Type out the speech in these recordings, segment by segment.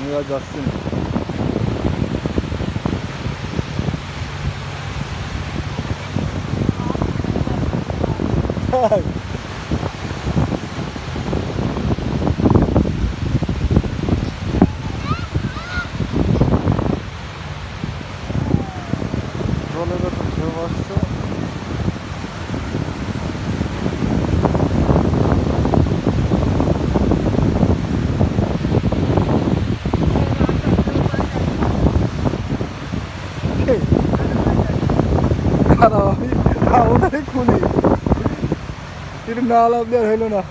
আমি আর যাচ্ছি না। জলে কত ঢেউ আসছে। দাঁড়াও আমি ওটাই খুলি, কিন্তু না লাভ দেওয়ার হইলো না।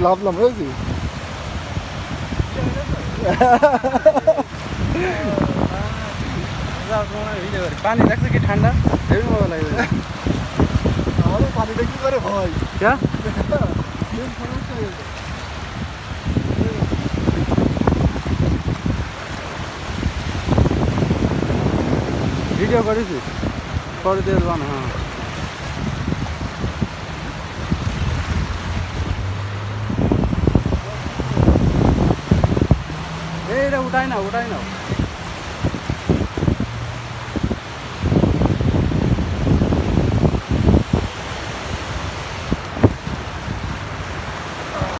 লাভলাম হয়েছি। পানি দেখছে কি ঠান্ডা, হেভি মজা লাগবে। আমাদের পানিটা কি করে ভয়। क्या ভিডিও করেছি করে দিয়ে দেবো না। হ্যাঁ এইটা উঠাই না, উঠাই না।